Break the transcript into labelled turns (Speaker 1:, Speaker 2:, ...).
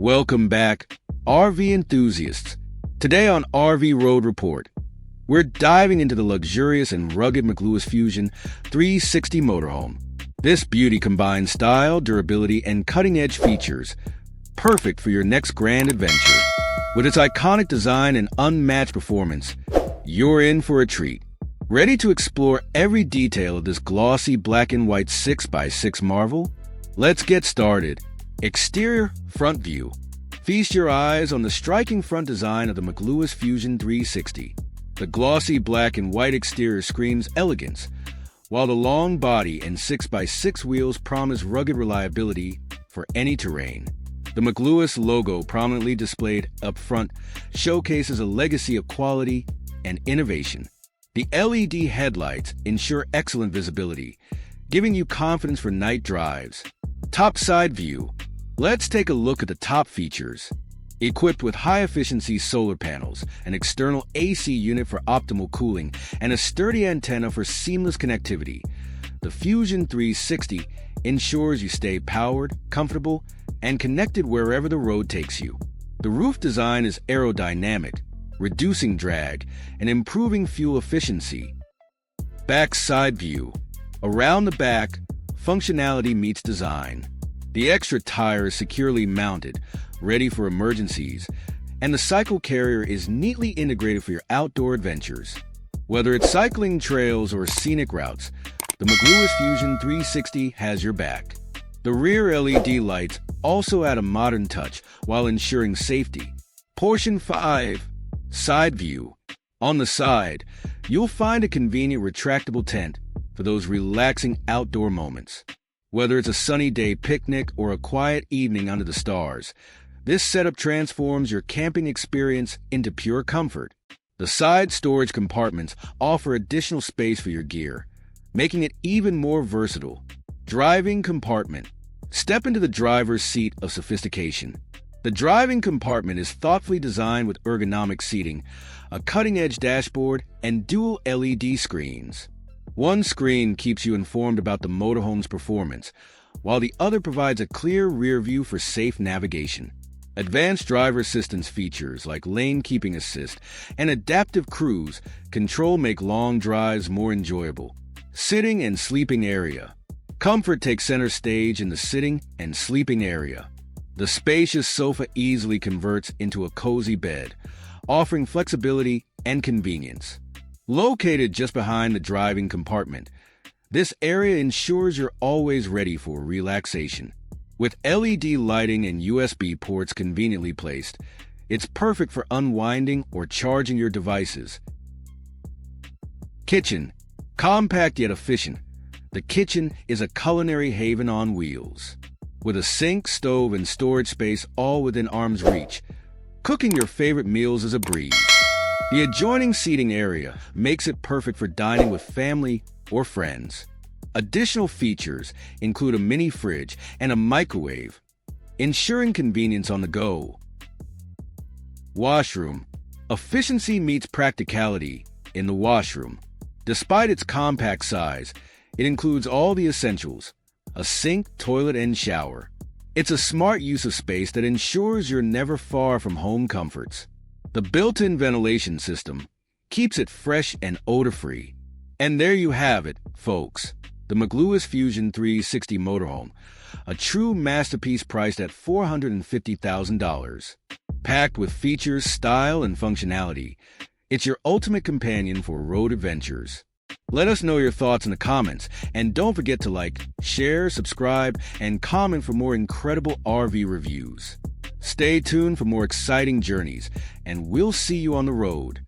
Speaker 1: Welcome back, RV enthusiasts. Today on RV Road Report, we're diving into the luxurious and rugged McLouis Fusion 360 motorhome. This beauty combines style, durability, and cutting-edge features, perfect for your next grand adventure. With its iconic design and unmatched performance, you're in for a treat. Ready to explore every detail of this glossy black and white 6x6 marvel? Let's get started. Exterior front view. Feast your eyes on the striking front design of the McLouis Fusion 360. The glossy black and white exterior screams elegance, while the long body and 6x6 wheels promise rugged reliability for any terrain. The McLouis logo, prominently displayed up front, showcases a legacy of quality and innovation. The LED headlights ensure excellent visibility, giving you confidence for night drives. Top side view. Let's take a look at the top features. Equipped with high-efficiency solar panels, an external AC unit for optimal cooling, and a sturdy antenna for seamless connectivity, the Fusion 360 ensures you stay powered, comfortable, and connected wherever the road takes you. The roof design is aerodynamic, reducing drag and improving fuel efficiency. Back side view. Around the back, functionality meets design. The extra tire is securely mounted, ready for emergencies, and the cycle carrier is neatly integrated for your outdoor adventures. Whether it's cycling trails or scenic routes, the McLouis Fusion 360 has your back. The rear LED lights also add a modern touch while ensuring safety. Portion 5. Side view. On the side, you'll find a convenient retractable tent for those relaxing outdoor moments. Whether it's a sunny day picnic or a quiet evening under the stars, this setup transforms your camping experience into pure comfort. The side storage compartments offer additional space for your gear, making it even more versatile. Driving compartment. Step into the driver's seat of sophistication. The driving compartment is thoughtfully designed with ergonomic seating, a cutting-edge dashboard, and dual LED screens. One screen keeps you informed about the motorhome's performance, while the other provides a clear rear view for safe navigation. Advanced driver assistance features like lane keeping assist and adaptive cruise control make long drives more enjoyable. Sitting and sleeping area. Comfort takes center stage in the sitting and sleeping area. The spacious sofa easily converts into a cozy bed, offering flexibility and convenience. Located just behind the driving compartment, this area ensures you're always ready for relaxation. With LED lighting and USB ports conveniently placed, it's perfect for unwinding or charging your devices. Kitchen. Compact yet efficient, the kitchen is a culinary haven on wheels. With a sink, stove, and storage space all within arm's reach, cooking your favorite meals is a breeze. The adjoining seating area makes it perfect for dining with family or friends. Additional features include a mini fridge and a microwave, ensuring convenience on the go. Washroom. Efficiency meets practicality in the washroom. Despite its compact size, it includes all the essentials: a sink, toilet, and shower. It's a smart use of space that ensures you're never far from home comforts. The built-in ventilation system keeps it fresh and odor-free. And there you have it, folks. The McLouis Fusion 360 motorhome, a true masterpiece priced at $450,000. Packed with features, style, and functionality, it's your ultimate companion for road adventures. Let us know your thoughts in the comments, and don't forget to like, share, subscribe, and comment for more incredible RV reviews. Stay tuned for more exciting journeys, and we'll see you on the road.